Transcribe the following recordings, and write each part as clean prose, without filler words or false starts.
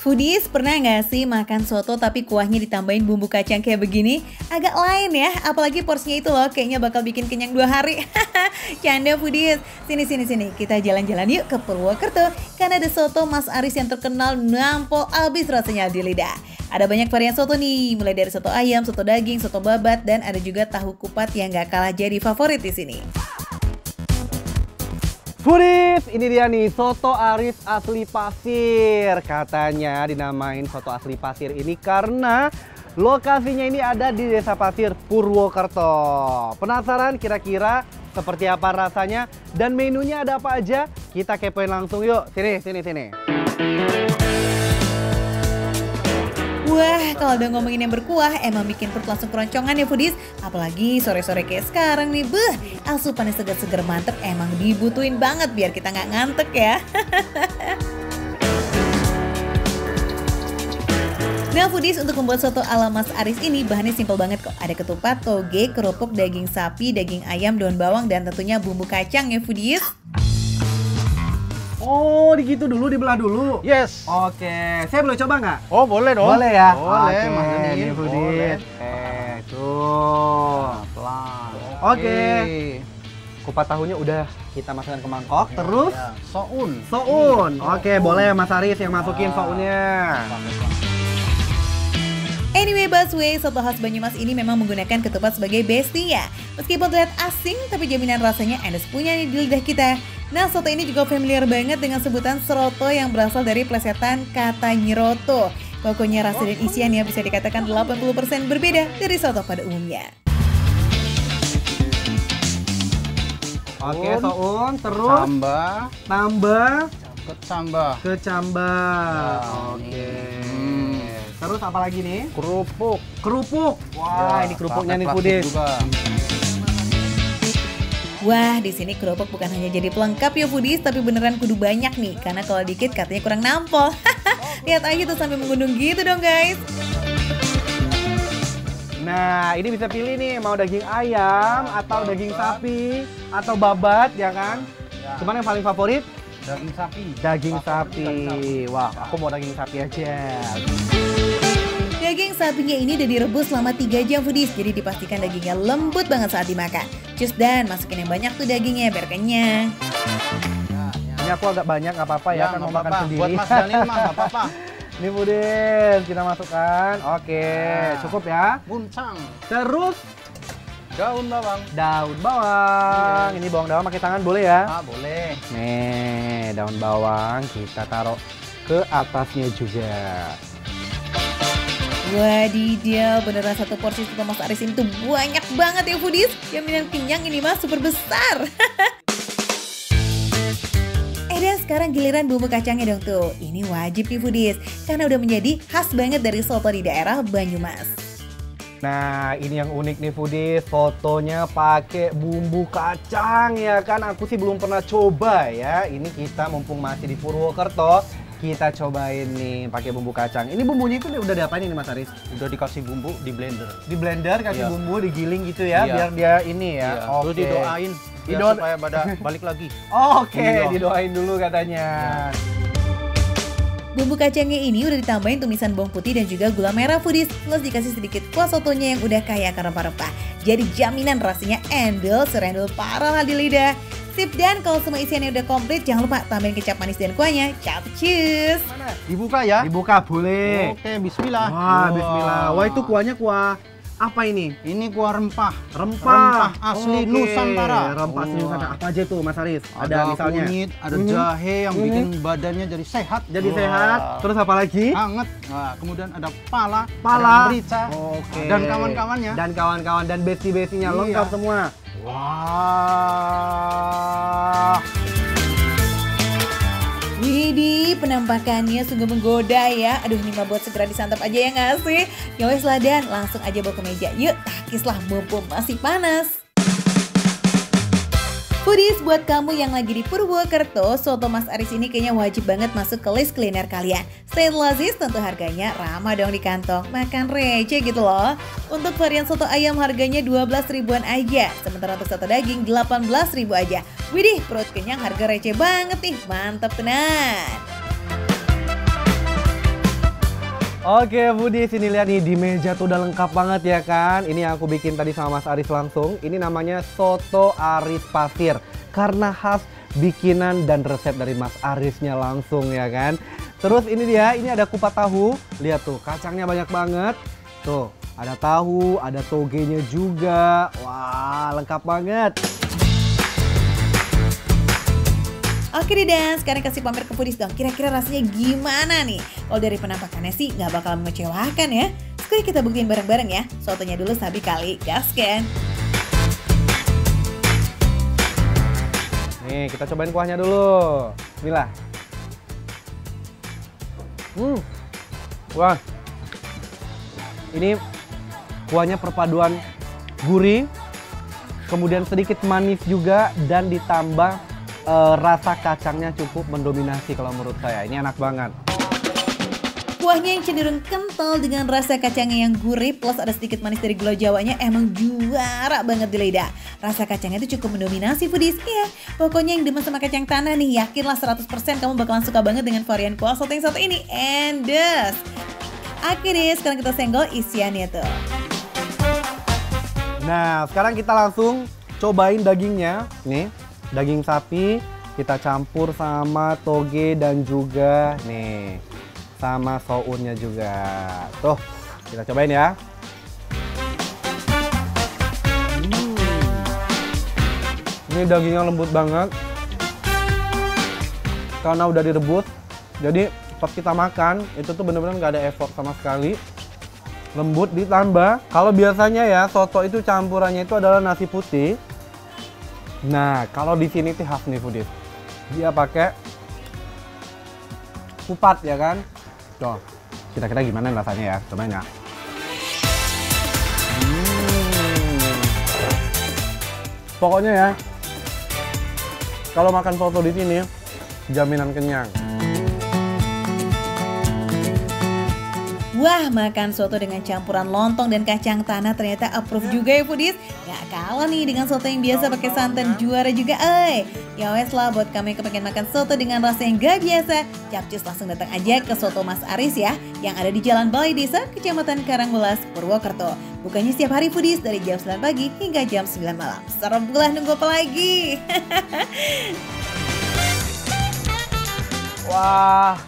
Foodies, pernah nggak sih makan soto tapi kuahnya ditambahin bumbu kacang kayak begini? Agak lain ya, apalagi porsinya itu loh kayaknya bakal bikin kenyang 2 hari. Canda Foodies, sini kita jalan-jalan yuk ke Purwokerto. Karena ada soto Mas Aris yang terkenal nampol abis rasanya di lidah. Ada banyak varian soto nih, mulai dari soto ayam, soto daging, soto babat, dan ada juga tahu kupat yang gak kalah jadi favorit di sini. Foodies, ini dia nih soto Aris asli Pasir. Katanya dinamain soto asli Pasir ini karena lokasinya ini ada di Desa Pasir, Purwokerto. Penasaran kira-kira seperti apa rasanya dan menunya ada apa aja? Kita kepoin langsung yuk. Sini. Wah, kalau udah ngomongin yang berkuah, emang bikin perut langsung keroncongan ya Foodies. Apalagi sore-sore kayak sekarang nih, asupannya seger-seger mantep emang dibutuhin banget biar kita nggak ngantuk ya. Nah Foodies, untuk membuat soto ala Mas Aris ini bahannya simpel banget kok. Ada ketupat, toge, kerupuk, daging sapi, daging ayam, daun bawang, dan tentunya bumbu kacang ya Foodies. Oh, digitu dulu, dibelah dulu. Yes. Oke, saya boleh coba nggak? Oh, boleh dong. Boleh ya? Boleh, Oke, Mas Deni. nih Foodies. Boleh. Tuh. Pelan. Oke. Kupat tahunya udah kita masukkan ke mangkok. Terus Ya. Soun. soun. Oke, boleh Mas Aris yang masukin sounnya. Anyway busway, soto khas Banyumas ini memang menggunakan ketupat sebagai base-nya. Meskipun terlihat asing, tapi jaminan rasanya Anda punya nih di lidah kita. Nah, soto ini juga familiar banget dengan sebutan seroto yang berasal dari plesetan kata nyeroto. Pokoknya rasa dan isiannya bisa dikatakan 80% berbeda dari soto pada umumnya. Oke, soun. Terus Tambah. tambah kecambah. Oke. Terus apa lagi nih? Kerupuk. Kerupuk. Wah, ini kerupuknya nih pakai Foodies. plastik juga. Wah, di sini kerupuk bukan hanya jadi pelengkap ya Foodies, tapi beneran kudu banyak nih. Karena kalau dikit katanya kurang nampol. Lihat aja tuh sampai menggunung gitu dong guys. Nah, ini bisa pilih nih mau daging ayam atau daging sapi atau babat ya kan? Ya. Cuman yang paling favorit Daging sapi. daging Favorit sapi. Wah, aku mau daging sapi aja. Daging sapinya ini udah direbus selama 3 jam Foodies, jadi dipastikan dagingnya lembut banget saat dimakan. Cus dan masukin yang banyak tuh dagingnya biar kenyang. Ini aku agak banyak nggak apa-apa ya, kan nggak mau makan apa-apa. sendiri. Buat Mas Daniel mah nggak apa-apa. Ini Foodies, kita masukkan. Oke, cukup ya. Guncang. Terus Daun bawang. daun bawang. Ini bawang daun pakai tangan boleh ya? Ah, boleh. Nih, daun bawang kita taruh ke atasnya juga. Wadidaw, beneran satu porsi soto Mas Aris ini tuh banyak banget ya Foodies. Jaminan kenyang ini mah super besar. Dan sekarang giliran bumbu kacangnya dong tuh. Ini wajib nih Foodies, karena udah menjadi khas banget dari soto di daerah Banyumas. Nah, ini yang unik nih Foodies, fotonya pakai bumbu kacang ya kan. Aku sih belum pernah coba ya. Ini kita mumpung masih di Purwokerto, kita cobain nih pakai bumbu kacang. Ini bumbunya itu udah diapain ini Mas Aris? Udah dikasih bumbu di blender. Di blender kasih Iya. bumbu, digiling gitu ya, Iya. biar dia ini ya. Iya. Terus didoain biar supaya balik lagi. Oke, Iya. didoain dulu katanya. Bumbu kacangnya ini udah ditambahin tumisan bawang putih dan juga gula merah Foodies. Plus dikasih sedikit kuah sotonya yang udah kaya akan rempah-rempah. Jadi jaminan rasanya endel serendel parah lah di lidah. Sip, dan kalau semua isiannya udah komplit, jangan lupa tambahin kecap manis dan kuahnya. Capcus! Dibuka ya. Dibuka boleh. Oke, bismillah. Wah, bismillah. Wah, itu kuahnya kuah apa ini? Ini kuah rempah. Rempah. Asli Oke. Nusantara. Rempah asli Wah. Nusantara. Apa aja tuh Mas Aris? Ada misalnya kunyit, ada Mhm. jahe yang bikin badannya jadi sehat. jadi Wah. sehat. Terus apa lagi? Hangat. Nah, kemudian ada pala, Pala. ada merica, Oke. dan kawan-kawannya. Dan kawan-kawan dan besti-bestinya Iya. lengkap semua. Wah. Widih, penampakannya sungguh menggoda ya. Aduh, ini mah buat segera disantap aja ya nggak sih? Ya wes lah Dan, langsung aja bawa ke meja. Yuk, takis lah mumpung masih panas. Foodies, buat kamu yang lagi di Purwokerto, soto Mas Aris ini kayaknya wajib banget masuk ke list kuliner kalian. Selain lazis, tentu harganya ramah dong di kantong. Makan receh gitu loh. Untuk varian soto ayam harganya 12 ribuan aja. Sementara untuk soto daging 18 ribu aja. Widih, perut kenyang harga receh banget nih. Mantap tenan. Oke Budi, sini lihat nih di meja tuh udah lengkap banget ya kan. Ini yang aku bikin tadi sama Mas Aris langsung. Ini namanya soto Aris pasir. Karena khas bikinan dan resep dari Mas Arisnya langsung ya kan. Terus ini dia, ini ada kupat tahu. Lihat tuh, kacangnya banyak banget. Tuh, ada tahu, ada togenya juga. Wah, lengkap banget. Oke deh Dan, sekarang kasih pamer ke Foodies dong. Kira-kira rasanya gimana nih? Kalau dari penampakannya sih nggak bakal mengecewakan ya. Sekali kita buktiin bareng-bareng ya. Sotonya dulu sabi kali, gaskan. Nih, kita cobain kuahnya dulu. Bismillah. Wah. Ini kuahnya perpaduan gurih, kemudian sedikit manis juga, dan ditambah rasa kacangnya cukup mendominasi kalau menurut saya. Ini enak banget. Kuahnya yang cenderung kental dengan rasa kacangnya yang gurih plus ada sedikit manis dari gula jawanya emang juara banget di lidah. Rasa kacangnya itu cukup mendominasi Foodies. Iya, pokoknya yang demen sama kacang tanah nih, yakinlah 100% kamu bakalan suka banget dengan varian kuah soto yang satu ini. Endes. Oke deh, sekarang kita senggol isiannya tuh. Nah, sekarang kita langsung cobain dagingnya. Nih, daging sapi kita campur sama toge dan juga nih sama sounnya juga. Tuh, kita cobain ya. Ini dagingnya lembut banget karena udah direbus. Jadi pas kita makan itu tuh bener-bener nggak ada effort sama sekali. Lembut, ditambah kalau biasanya ya soto itu campurannya itu adalah nasi putih. Nah, kalau di sini tuh khas nih Foodies. Dia pakai kupat ya kan. Tuh, kira-kira gimana rasanya ya? Cobain ya. Pokoknya ya, kalau makan soto di sini jaminan kenyang. Wah, makan soto dengan campuran lontong dan kacang tanah ternyata approve juga ya Foodies. Gak kalah nih dengan soto yang biasa pakai santan, juara juga Ya wes lah, buat kamu yang kepengen makan soto dengan rasa yang gak biasa, capcus langsung datang aja ke Soto Mas Aris ya, yang ada di Jalan Balai Desa, Kecamatan Karangwelas, Purwokerto. Bukanya setiap hari Foodies dari jam 9 pagi hingga jam 9 malam. Serbulah, nunggu apa lagi? Wah,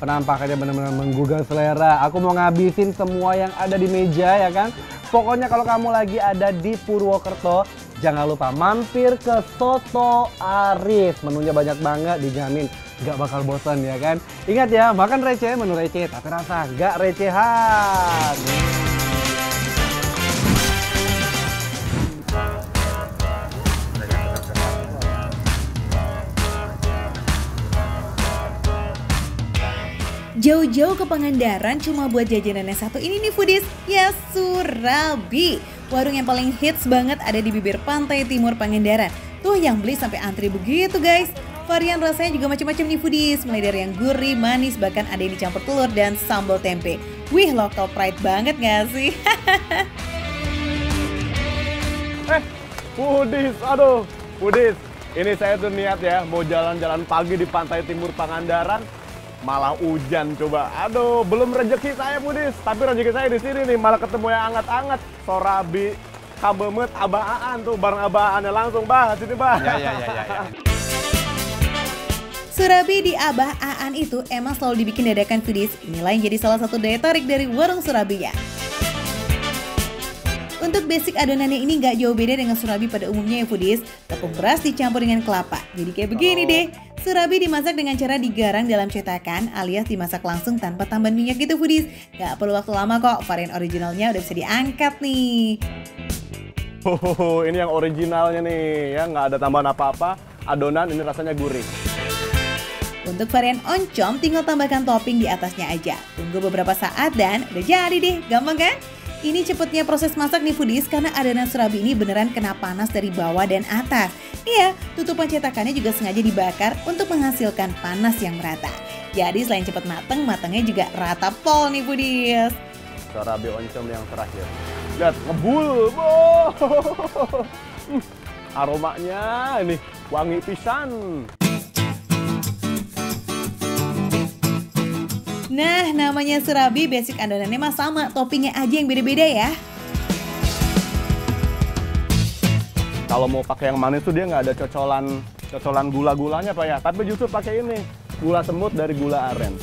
penampakannya benar-benar menggugah selera. Aku mau ngabisin semua yang ada di meja ya kan. Pokoknya kalau kamu lagi ada di Purwokerto, jangan lupa mampir ke Soto Aris. Menunya banyak banget, dijamin gak bakal bosan ya kan. Ingat ya, makan receh menu receh, tapi rasa gak recehan. Jauh-jauh ke Pangandaran cuma buat jajanan yang satu ini nih Foodies, ya Surabi. Warung yang paling hits banget ada di bibir pantai timur Pangandaran. Tuh yang beli sampai antri begitu guys. Varian rasanya juga macam-macam nih Foodies, mulai dari yang gurih, manis, bahkan ada yang dicampur telur dan sambal tempe. Wih, local pride banget gak sih? Foodies, aduh, Foodies. Ini saya tuh niat ya, mau jalan-jalan pagi di pantai timur Pangandaran. Malah hujan coba. Aduh, belum rezeki saya Foodies, tapi rezeki saya di sini nih, malah ketemu yang anget-anget. Sorabi, Kabemet, Abah Aan tuh, bareng Abah Aannya langsung, Bah, sini Bah. Ya. Surabi di Abah Aan itu emang selalu dibikin dadakan Foodies. Inilah yang jadi salah satu daya tarik dari warung Surabi ya. Untuk basic adonannya ini nggak jauh beda dengan Surabi pada umumnya ya Foodies. Tepung beras dicampur dengan kelapa. Jadi kayak begini deh. Surabi dimasak dengan cara digarang dalam cetakan alias dimasak langsung tanpa tambahan minyak gitu Foodies. Gak perlu waktu lama kok, varian originalnya udah bisa diangkat nih. Ini yang originalnya nih, ya nggak ada tambahan apa-apa. Adonan ini rasanya gurih. Untuk varian oncom tinggal tambahkan topping di atasnya aja. Tunggu beberapa saat dan udah jadi deh, gampang kan? Ini cepetnya proses masak nih Foodies karena adonan Surabi ini beneran kena panas dari bawah dan atas. Iya, tutupan cetakannya juga sengaja dibakar untuk menghasilkan panas yang merata. Jadi selain cepet mateng, matangnya juga rata pol nih Foodies. Surabi oncom yang terakhir. Lihat, ngebul. Boh. Aromanya ini wangi pisan. Nah, namanya surabi, basic adonannya mah sama, toppingnya aja yang beda-beda ya. Kalau mau pakai yang manis tuh dia nggak ada cocolan gula-gulanya Pak ya, tapi justru pakai ini, gula semut dari gula aren.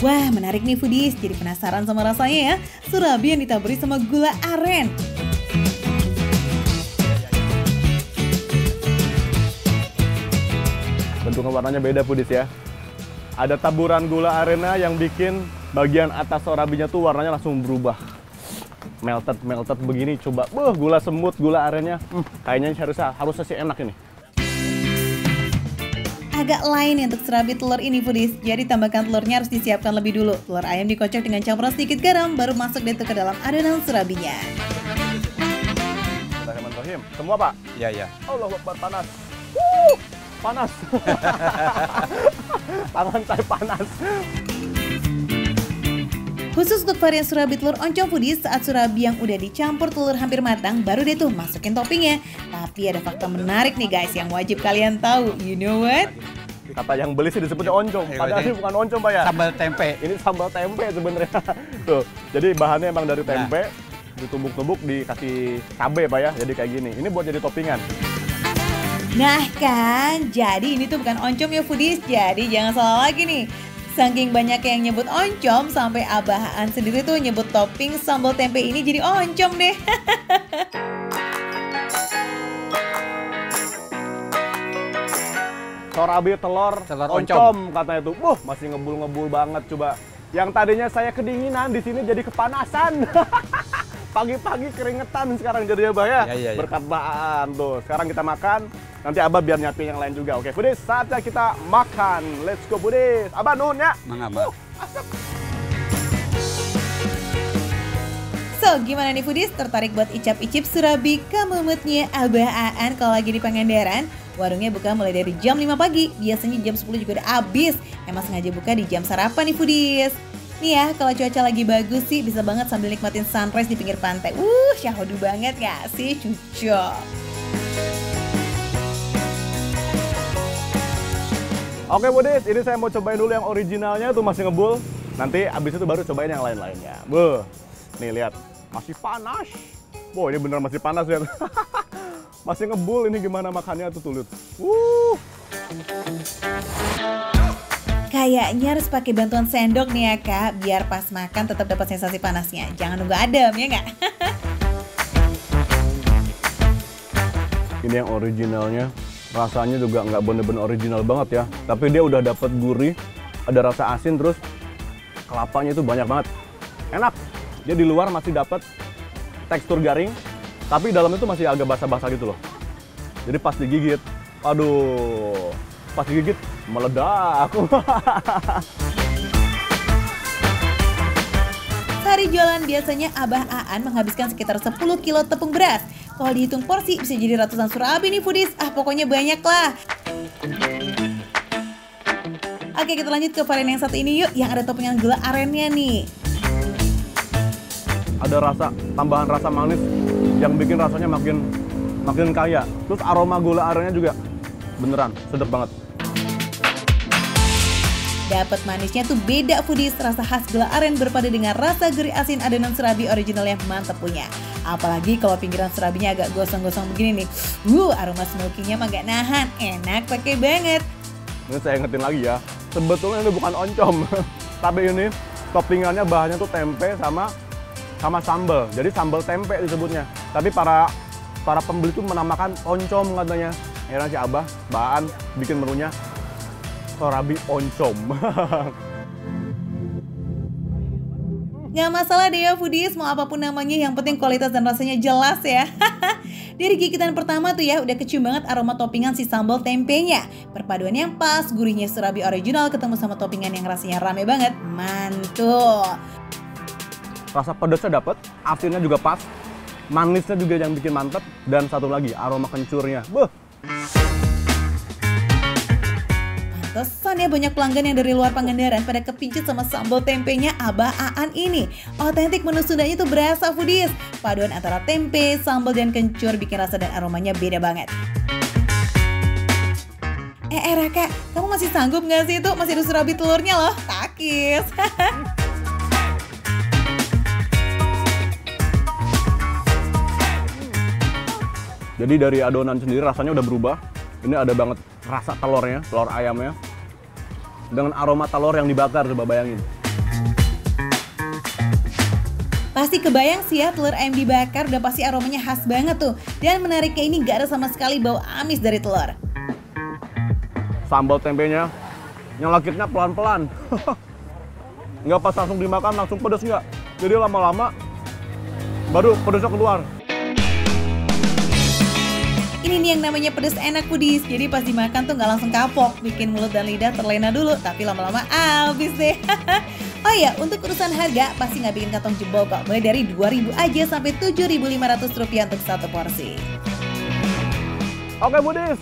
Wah, menarik nih foodies, jadi penasaran sama rasanya ya, surabi yang ditaburi sama gula aren. Bentuknya warnanya beda foodies ya. Ada taburan gula arennya yang bikin bagian atas surabinya tuh warnanya langsung berubah. Melted begini, coba gula semut, gula arennya, kayaknya harusnya sih enak ini. Agak lain untuk surabi telur ini foodies, jadi tambahkan telurnya harus disiapkan lebih dulu. Telur ayam dikocok dengan campuran sedikit garam, baru masuk deh ke dalam adonan surabinya. Bismillahirrahmanirrahim. Semua Pak? Iya. Allah Akbar, panas. Panas. Tangan saya panas. Khusus untuk varian surabi telur oncom foodies, saat surabi yang udah dicampur telur hampir matang, baru deh tuh masukin toppingnya. Tapi ada fakta menarik nih guys yang wajib kalian tahu. You know what? Kata yang beli sih disebutnya oncom, padahal ini bukan oncom Pak ya. Sambal tempe. Ini sambal tempe sebenarnya. Tuh, jadi bahannya emang dari tempe, ditumbuk-tumbuk dikasih cabai Pak ya, jadi kayak gini. Ini buat jadi toppingan. Nah kan, jadi ini tuh bukan oncom ya foodies, jadi jangan salah lagi nih. Saking banyak yang nyebut oncom, sampai Abahaan sendiri tuh nyebut topping sambal tempe ini jadi oncom deh. Sorabi telur oncom katanya tuh. Masih ngebul-ngebul banget coba. Yang tadinya saya kedinginan, di sini jadi kepanasan. Pagi-pagi keringetan sekarang jadinya Bah ya. Iya. Berkat Bahan tuh. Sekarang kita makan, nanti Abah biar nyiapin yang lain juga. Oke, Budis, saatnya kita makan. Let's go Budis. Abah nuhun ya. Mangga. So, gimana nih foodies? Tertarik buat icap-icip surabi kamumutnya Abah Aan kalau lagi di Pangandaran? Warungnya buka mulai dari jam 5 pagi, biasanya jam 10 juga udah habis. Emang sengaja buka di jam sarapan nih foodies. Nih ya, kalau cuaca lagi bagus sih bisa banget sambil nikmatin sunrise di pinggir pantai. Syahdu banget gak sih? Cocok. Oke Budis, ini saya mau cobain dulu yang originalnya tuh masih ngebul. Nanti abis itu baru cobain yang lain-lainnya. Nih lihat, masih panas. Ini bener masih panas ya. Masih ngebul, ini gimana makannya tuh tulut. Kayaknya harus pakai bantuan sendok nih ya Kak, biar pas makan tetap dapat sensasi panasnya. Jangan nunggu adem ya nggak? Ini yang originalnya, rasanya juga nggak bener-bener original banget ya. Tapi dia udah dapat gurih, ada rasa asin, terus kelapanya itu banyak banget. Enak. Dia di luar masih dapat tekstur garing, tapi dalamnya itu masih agak basah-basah gitu loh. Jadi pas digigit, aduh, pas digigit meledak. Sehari jualan biasanya Abah Aan menghabiskan sekitar 10 kilo tepung beras. Kalau dihitung porsi bisa jadi ratusan surabi nih foodies. Pokoknya banyak lah. Oke, kita lanjut ke varian yang satu ini yuk, yang ada toppingan gula arennya nih. Ada tambahan rasa manis yang bikin rasanya makin kaya. Terus aroma gula arennya juga beneran sedap banget. Dapat manisnya tuh beda foodies, rasa khas gula aren berpadu dengan rasa gurih asin adonan surabi original yang mantep punya. Apalagi kalau pinggiran surabinya agak gosong-gosong begini nih. Aroma smoky-nya mah gak nahan, enak pakai banget. Ini saya ingetin lagi ya, sebetulnya ini bukan oncom. Tapi ini toppingannya bahannya tuh tempe sama sambal. Jadi sambal tempe disebutnya. Tapi para pembeli tuh menamakan oncom katanya. Akhirnya si Abah, Bahan bikin menunya sorabi oncom. Nggak masalah deh ya foodies, mau apapun namanya yang penting kualitas dan rasanya jelas ya. Dari gigitan pertama tuh ya udah kecium banget aroma toppingan si sambal tempenya. Perpaduan yang pas, gurihnya surabi original ketemu sama toppingan yang rasanya rame banget. Mantul. Rasa pedasnya dapet, asinnya juga pas, manisnya juga yang bikin mantep, dan satu lagi aroma kencurnya. Pantesan ya banyak pelanggan yang dari luar Pangandaran pada kepincut sama sambal tempenya Abah Aan ini. Otentik menu Sundanya tuh berasa foodies. Paduan antara tempe, sambal, dan kencur bikin rasa dan aromanya beda banget. Raka, kamu masih sanggup nggak sih itu? Masih ada surabi telurnya loh. Tak takis. Jadi dari adonan sendiri rasanya udah berubah. Ini ada banget rasa telurnya, telur ayamnya. Dengan aroma telur yang dibakar, coba bayangin. Pasti kebayang sih ya, telur ayam dibakar udah pasti aromanya khas banget tuh. Dan menariknya ini gak ada sama sekali bau amis dari telur. Sambal tempenya, nyelakitnya pelan-pelan. Nggak pas langsung dimakan, langsung pedes nggak. Jadi lama-lama, baru pedesnya keluar. Ini nih yang namanya pedes enak foodies. Jadi pas dimakan tuh nggak langsung kapok, bikin mulut dan lidah terlena dulu, tapi lama-lama habis deh. Oh ya, untuk urusan harga pasti nggak bikin kantong jebol kok. Mulai dari 2.000 aja sampai 7.500 rupiah untuk satu porsi. Oke Budis,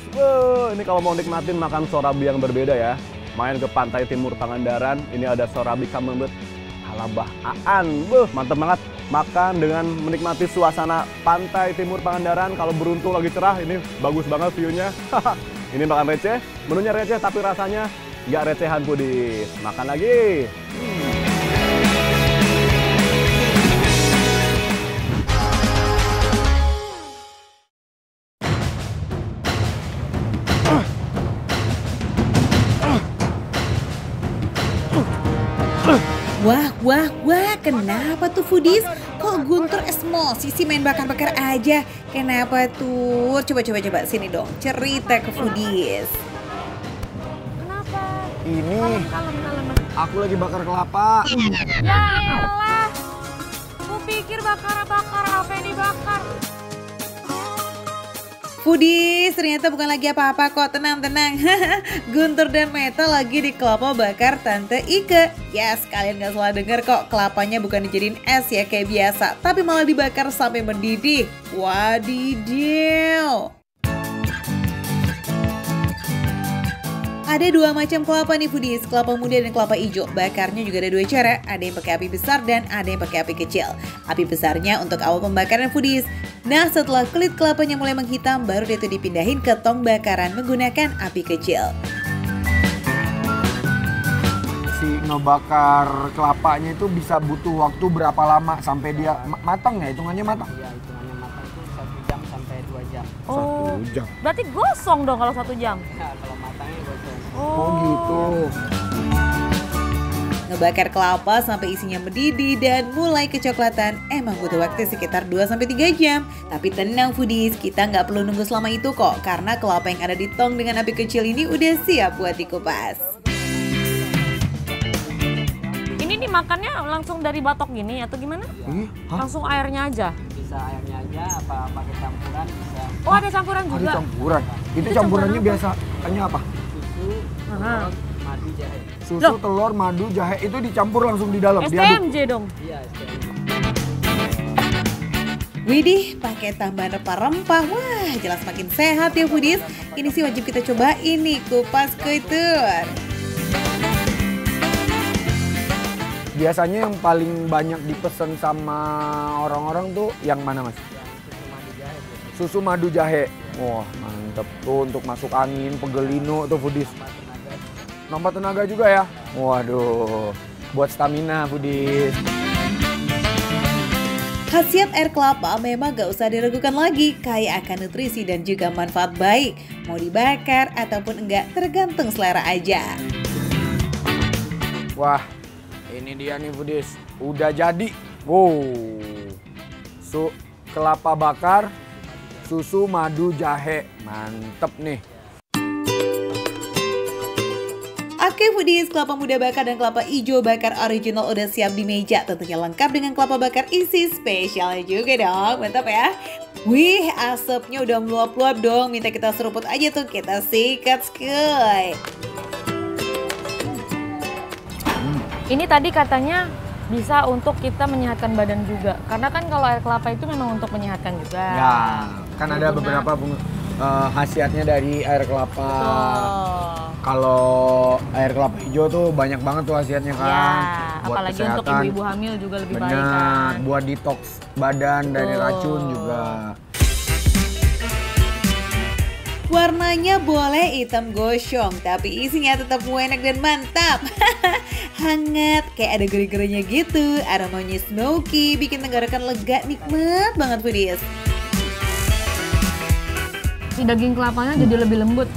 ini kalau mau nikmatin makan sorabi yang berbeda ya, main ke pantai timur Pangandaran. Ini ada sorabi kamembet ala Bah Aan. Mantep banget. Makan dengan menikmati suasana pantai timur Pangandaran. Kalau beruntung lagi cerah, ini bagus banget view-nya. Ini makan receh, menunya receh tapi rasanya nggak recehan Budis. Makan lagi. Wah, kenapa tuh foodies? Kok Guntur emosi sih main bakar-bakar aja? Kenapa tuh? Coba, sini dong, cerita ke foodies. Kenapa? Ini Kalem. aku lagi bakar kelapa. Ya elah, gue pikir bakar apa yang dibakar. Foodies, ternyata bukan lagi apa-apa kok, tenang. Guntur dan Meta lagi di kelapa bakar Tante Ike. Yes, kalian gak salah dengar kok, kelapanya bukan dijadiin es ya kayak biasa, tapi malah dibakar sampai mendidih. Wadidaw. Ada dua macam kelapa nih foodies, kelapa muda dan kelapa hijau. Bakarnya juga ada dua cara, ada yang pakai api besar dan ada yang pakai api kecil. Api besarnya untuk awal pembakaran foodies. Nah, setelah kulit kelapanya mulai menghitam, baru dia tuh dipindahin ke tong bakaran menggunakan api kecil. Si ngebakar kelapanya itu bisa butuh waktu berapa lama sampai dia matang ya? Hitungannya matang? Iya, hitungannya matang itu 1 jam sampai 2 jam. Oh, 1 jam. berarti gosong dong kalau 1 jam. Nah, kalau matangnya gosong. Oh gitu. Ngebakar kelapa sampai isinya mendidih dan mulai kecoklatan emang butuh waktu sekitar 2-3 jam. Tapi tenang foodies, kita nggak perlu nunggu selama itu kok, karena kelapa yang ada di tong dengan api kecil ini udah siap buat dikupas. Ini dimakannya langsung dari batok gini atau gimana? Langsung airnya aja? Bisa airnya aja, apa pakai campuran bisa. Oh, ada campuran Ada juga? campuran. Itu Itu campurannya campuran biasanya apa? Susu, telur, madu, jahe. Susu, Loh. telur, madu, jahe itu dicampur langsung di dalam. Diaduk. STMJ dong? Iya, STM. Widih, pakai tambahan rempah-rempah. Wah, jelas makin sehat ya foodies. Ini sih wajib kita cobain nih, kupas kuitur. Biasanya yang paling banyak dipesan sama orang-orang tuh yang mana mas? Susu madu jahe. Wah mantep tuh untuk masuk angin, pegelino tuh foodies. Nambah tenaga juga ya? Waduh, buat stamina foodies. Khasiat air kelapa memang gak usah diragukan lagi, kaya akan nutrisi dan juga manfaat baik. Mau dibakar ataupun enggak tergantung selera aja. Wah, ini dia nih foodies. Udah jadi. Wow. Kelapa bakar, susu madu jahe. Mantep nih. Oke foodies, kelapa muda bakar dan kelapa hijau bakar original udah siap di meja. Tentunya lengkap dengan kelapa bakar isi spesialnya juga dong. Mantap ya. Wih, asapnya udah meluap-luap dong. Minta kita seruput aja tuh, kita sikat skuy. Ini tadi katanya bisa untuk kita menyehatkan badan juga. Karena kan kalau air kelapa itu memang untuk menyehatkan juga. Ya, kan ada Berguna. beberapa khasiatnya dari air kelapa. Betul. Kalau air kelapa hijau tuh banyak banget tuh khasiatnya kan. Ya, Buat apalagi untuk kesehatan. ibu-ibu hamil juga lebih baik Benar, kan. buat detox badan dari Betul. racun juga. Warnanya boleh hitam gosyong, tapi isinya tetap enak dan mantap. Hangat, kayak ada geri-gerinya gitu. Aromanya smoky, bikin tenggorokan lega, nikmat banget foodies. Si daging kelapanya jadi lebih lembut.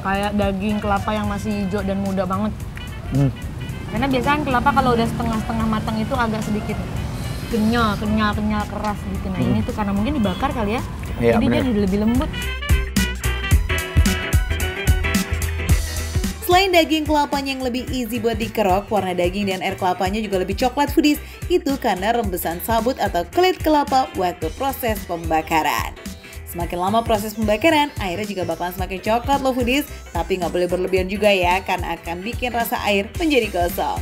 Kayak daging kelapa yang masih hijau dan muda banget. Karena biasanya kelapa kalau udah setengah-setengah matang itu agak sedikit kenyal, keras gitu. Nah ini tuh karena mungkin dibakar kali ya, Iya, jadi dia bener. jadi lebih lembut. Selain daging kelapanya yang lebih easy buat dikerok, warna daging dan air kelapanya juga lebih coklat foodies. Itu karena rembesan sabut atau kulit kelapa waktu proses pembakaran. Semakin lama proses pembakaran, airnya juga bakalan semakin coklat loh foodies. Tapi nggak boleh berlebihan juga ya, karena akan bikin rasa air menjadi kosong.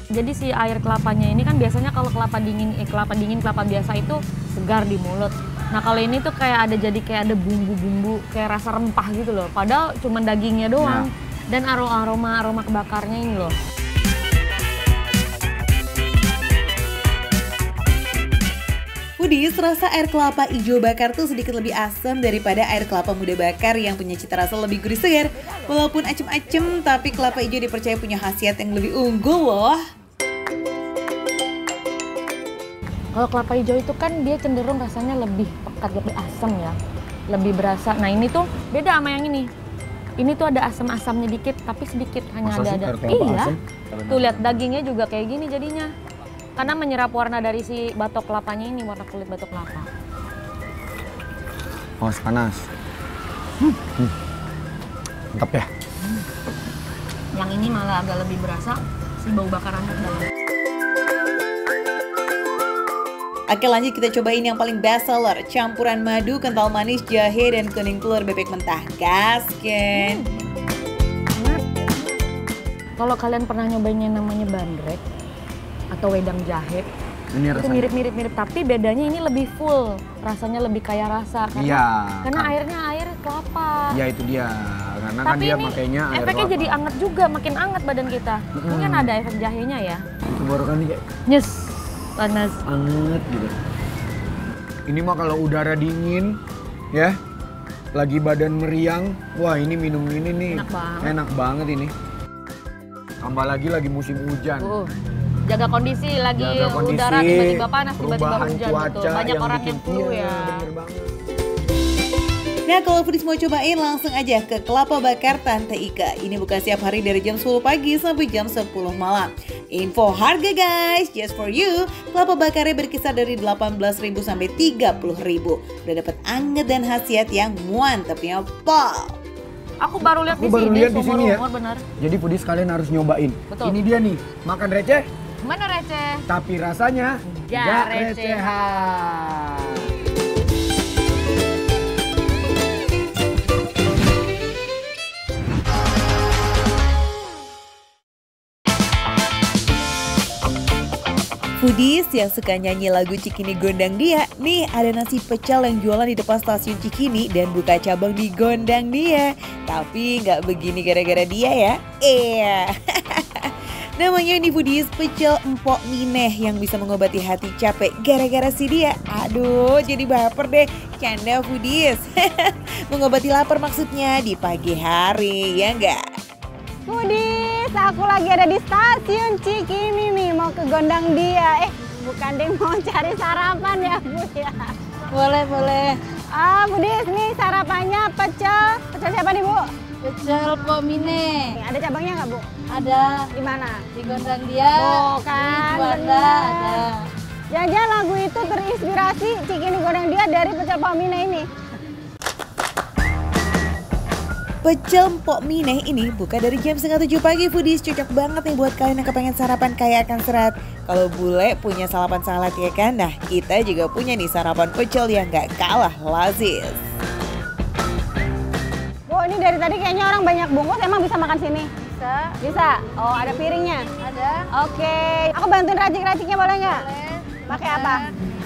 Jadi si air kelapanya ini kan biasanya kalau kelapa dingin, kelapa biasa itu segar di mulut. Nah kalau ini tuh kayak ada bumbu-bumbu, kayak rasa rempah gitu loh. Padahal cuma dagingnya doang. Dan aroma kebakarnya ini loh. Foodies, rasa air kelapa hijau bakar tuh sedikit lebih asam daripada air kelapa muda bakar yang punya cita rasa lebih gurih segar. Walaupun acem-acem, tapi kelapa hijau dipercaya punya khasiat yang lebih unggul loh. Kalau kelapa hijau itu kan dia cenderung rasanya lebih pekat, lebih asam ya. Lebih berasa. Nah ini tuh beda sama yang ini. Ini tuh ada asam-asamnya dikit, tapi sedikit. Hanya Masa sih ada. air kelapa Iya. asam? Tuh lihat dagingnya juga kayak gini jadinya. Karena menyerap warna dari si batok kelapanya ini, warna kulit batok kelapa. Awas panas. Mantap ya. Yang ini malah agak lebih berasa si bau bakarannya ke dalam. Oke lanjut kita cobain yang paling best seller, campuran madu, kental manis, jahe, dan kuning telur bebek mentah. Gasken. Kalau kalian pernah nyobain yang namanya bandrek atau wedang jahe, Ini itu rasanya. mirip-mirip, tapi bedanya ini lebih full, rasanya lebih kaya rasa karena, Iya, karena kan. airnya air kelapa. Ya itu dia. Karena kan Tapi dia ini makainya air efeknya kelapa. jadi anget juga, makin anget badan kita. Mungkin ada efek jahenya ya. Tenggorokan nih kayak Nyes, panas. anget gitu. Ini mah kalau udara dingin ya, lagi badan meriang, wah ini minum ini nih Enak banget. enak banget ini. Tambah lagi musim hujan. Jaga kondisi, lagi Jaga kondisi, udara tiba-tiba panas, tiba-tiba perubahan hujan cuaca gitu. Banyak orang bikin yang flu iya, ya. Bener banget. Nah kalau foodies mau cobain langsung aja ke Kelapa Bakar Tante Ika. Ini buka setiap hari dari jam 10 pagi sampai jam 10 malam. Info harga guys, just for you. Kelapa bakarnya berkisar dari 18.000 sampai 30.000. Udah dapat anget dan khasiat yang mantepnya pol. Aku baru lihat Aku di baru sini, lihat di sini ya. seumur-umur benar. Jadi foodies kalian harus nyobain. Betul. Ini dia nih, makan receh Mana receh? tapi rasanya Gak gak recehan. recehan. Foodies yang suka nyanyi lagu Cikini Gondang Dia, nih ada nasi pecel yang jualan di depan stasiun Cikini dan buka cabang di Gondang Dia. Tapi nggak begini gara-gara dia ya. Iya. Namanya ini Foodies pecel empok mineh yang bisa mengobati hati capek gara-gara si dia. Aduh, jadi baper deh. Canda Foodies. Mengobati lapar maksudnya di pagi hari, ya nggak? Foodies, aku lagi ada di stasiun Cikini nih, mau ke Gondang Dia. Bukan deh, mau cari sarapan ya Bu ya. Boleh. Foodies, nih sarapannya pecel. Pecel siapa nih Bu? Pecel Pok Mine. Nih, ada cabangnya nggak Bu? Ada Di mana? di Gondang Dia, Bukan, di Juanda bener. ada. Jangan-jangan lagu itu terinspirasi Cikini Gondang Dia dari pecel Pok Mine ini. Pecel Mpok Mineh ini buka dari jam 6:30 pagi Foodies. Cocok banget nih buat kalian yang kepengen sarapan kaya akan serat. Kalau bule punya sarapan salad ya kan? Nah kita juga punya nih sarapan pecel yang gak kalah lazis. Bu, ini dari tadi kayaknya orang banyak bungkus, emang bisa makan sini? Bisa, Bisa? Oh, ada piringnya? ada. Oke, aku bantuin racik-raciknya boleh nggak? Boleh. Pakai apa?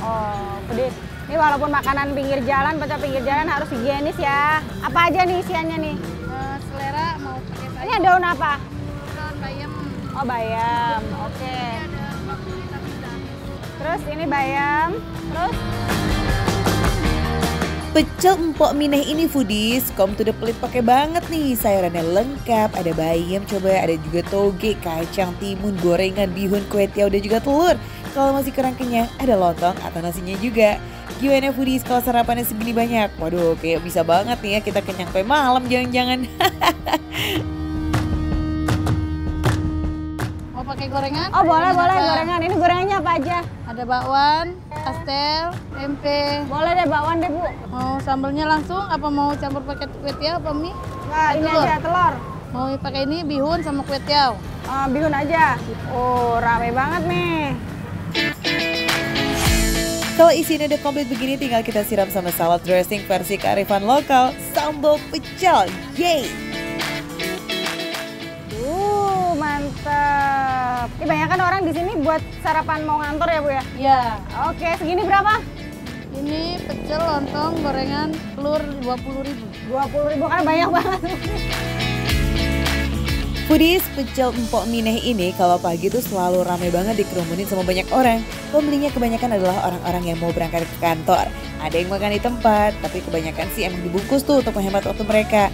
Oh, Foodies. Ini walaupun makanan pinggir jalan, pecel pinggir jalan harus higienis ya. Apa aja nih isiannya nih? Selera mau pakai Ini daun apa? daun bayam. Oh, bayam. Oke. Ada bawang vitamin. Terus ini bayam. Terus Pecel empok mineh ini foodies, come to the plate pakai banget nih. Sayurannya lengkap, ada bayam coba, ada juga toge, kacang, timun, gorengan, bihun, kue tiaw, dan juga telur. Kalau masih kurang kenyang, ada lontong atau nasinya juga. Gimana foodies kalau sarapannya segini banyak? Waduh, kayak bisa banget nih ya kita kenyang sampai malam jangan-jangan. Mau pakai gorengan? Oh boleh, boleh Apa? gorengan. Ini gorengannya apa aja? Ada bakwan, pastel, tempe. Boleh deh bakwan deh Bu. Mau sambelnya langsung apa mau campur pakai kue tiaw apa mie? Nah ini Telur. aja telur. Mau pakai ini bihun sama kue tiaw. Bihun aja. Oh rame banget nih. Kalau isinya udah komplit begini, tinggal kita siram sama salad dressing versi kearifan lokal, sambal pecel. Yeay! Mantap. Kebanyakan orang di sini buat sarapan mau ngantor ya Bu ya? Ya, Oke, segini berapa? ini pecel, lontong, gorengan, telur 20.000. 20.000 kan banyak banget. Foodies, pecel empok mineh ini kalau pagi tuh selalu rame banget dikerumunin sama banyak orang. Pembelinya kebanyakan adalah orang-orang yang mau berangkat ke kantor. Ada yang makan di tempat, tapi kebanyakan sih emang dibungkus tuh untuk menghemat waktu mereka.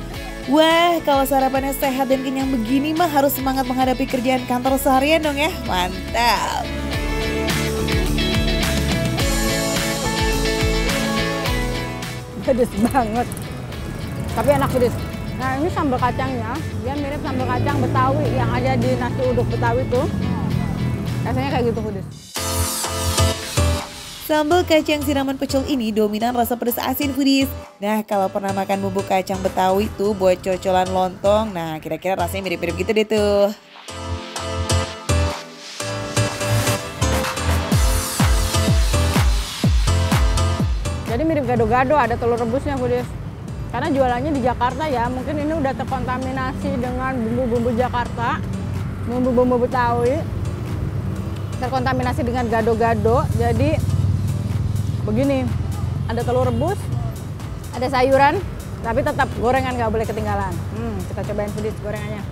Wah, kalau sarapannya sehat dan kenyang begini mah harus semangat menghadapi kerjaan kantor seharian dong ya. Mantap! Pedes banget. Tapi enak pedes. Nah ini sambal kacangnya, dia mirip sambal kacang Betawi yang ada di nasi uduk Betawi tuh. Rasanya kayak gitu pedes. Sambal kacang siraman pecel ini dominan rasa pedas asin foodies. Nah, kalau pernah makan bumbu kacang Betawi tuh buat cocolan lontong, nah kira-kira rasanya mirip-mirip gitu deh tuh. Jadi mirip gado-gado, ada telur rebusnya foodies. Karena jualannya di Jakarta ya, mungkin ini udah terkontaminasi dengan bumbu-bumbu Jakarta, bumbu-bumbu Betawi, terkontaminasi dengan gado-gado. Jadi begini, ada telur rebus, ada sayuran, tapi tetap gorengan nggak boleh ketinggalan. Kita cobain foodies gorengannya.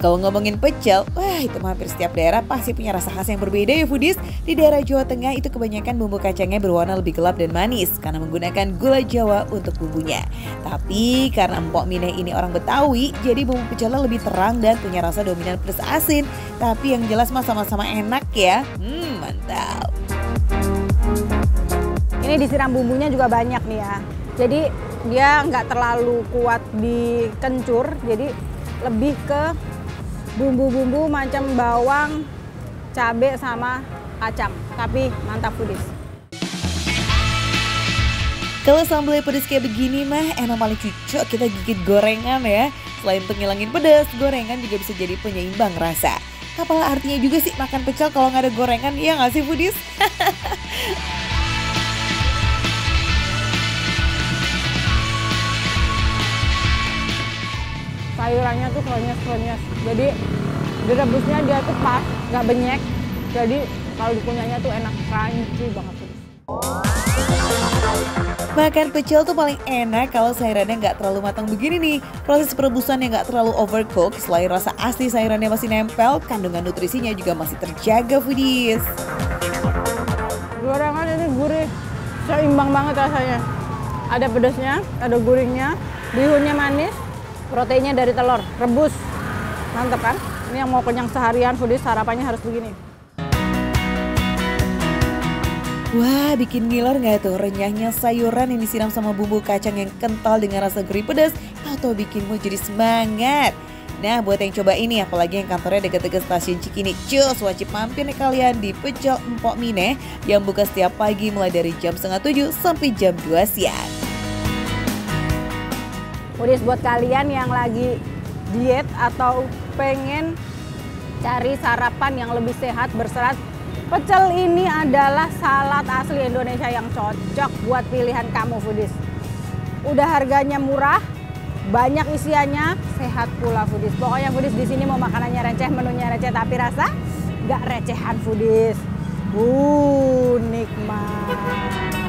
Kalau ngomongin pecel, wah itu hampir setiap daerah pasti punya rasa khas yang berbeda ya foodies. Di daerah Jawa Tengah itu kebanyakan bumbu kacangnya berwarna lebih gelap dan manis karena menggunakan gula Jawa untuk bumbunya. Tapi karena empok mineh ini orang Betawi, jadi bumbu pecelnya lebih terang dan punya rasa dominan pedas asin. Tapi yang jelas mah sama-sama enak ya. Mantap. Ini disiram bumbunya juga banyak nih ya. Jadi dia nggak terlalu kuat di kencur, jadi lebih ke bumbu-bumbu macam bawang, cabai sama kacang. Tapi mantap foodies. Kalau sambalnya pedas kayak begini mah emang paling cocok kita gigit gorengan ya. Selain penghilangin pedas, gorengan juga bisa jadi penyeimbang rasa. Apalah artinya juga sih makan pecel kalau nggak ada gorengan, ya nggak sih foodies? Sayurannya tuh krenyes-krenyes. Jadi direbusnya dia tuh pas, nggak benyek. Jadi kalau dikunyahnya tuh enak, crunchy banget. Makan pecel tuh paling enak kalau sayurannya nggak terlalu matang begini nih. Proses perebusan yang nggak terlalu overcook, selain rasa asli sayurannya masih nempel, kandungan nutrisinya juga masih terjaga foodies. Gorengan ini gurih, seimbang banget rasanya. Ada pedasnya, ada gurihnya, bihunnya manis, proteinnya dari telur, rebus. Mantap kan? Ini yang mau kenyang seharian foodies, sarapannya harus begini. Wah, bikin ngiler nggak tuh renyahnya sayuran yang disiram sama bumbu kacang yang kental dengan rasa gurih pedas atau bikin mood jadi semangat. Nah, buat yang coba ini, apalagi yang kantornya dekat-dekat stasiun Cikini, cus wajib mampir nih kalian di Pecel Empok Mineh yang buka setiap pagi mulai dari jam 6:30 sampai jam 2 siang. Foodies buat kalian yang lagi diet atau pengen cari sarapan yang lebih sehat berserat, pecel ini adalah salad asli Indonesia yang cocok buat pilihan kamu foodies. Udah harganya murah, banyak isiannya, sehat pula foodies. Pokoknya foodies di sini mau makanannya receh, menunya receh, tapi rasa nggak recehan foodies. Nikmat.